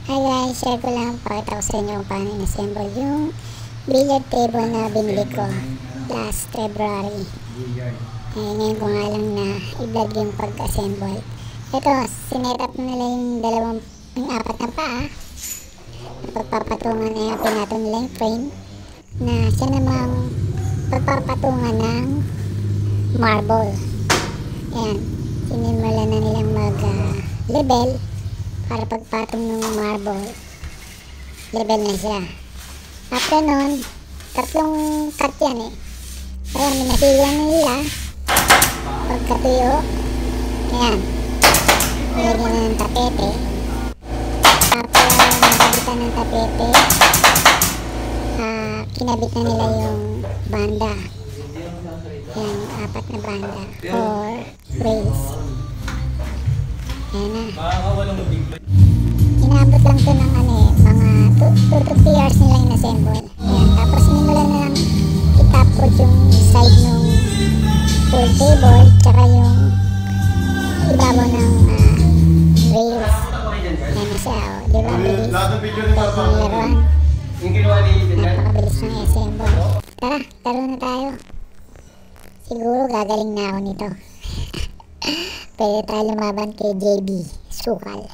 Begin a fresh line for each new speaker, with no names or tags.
Hi guys, share ko lang, pakita ko sa inyo kung paano in-assemble yung billiard table na binili ko last February. Ngayon ko nga lang na i-vlog yung pag-assemble. Ito, sinetup na nila yung apat na paa. Pagpapatungan na yung pinatong nila yung frame na siya namang pagpapatungan ng marble. Ayan, sinimula na nilang mag-level para pagpatong ng marble, level na siya. After nun, tatlong cut yan kaya minasilan na nila pagkatuyo. Ayan, nilagyan na ng tapete. After nakabitan ng tapete, kinabit na nila yung banda. Ayan, apat na banda or ways. Ayan na. Inabot lang ito ng mga 2 to 3 hours nila in-assemble. Ayan, tapos sinimula na lang itapod yung side ng pool table tsaka yung ibabaw ng rails. Ayan na siya, di ba bilis? Pwede nilaruan. Napakabilis ng assemble. Tara, laro na tayo. Siguro gagaling na ako nito. Pwede tayo lumaban kay JB Sukal.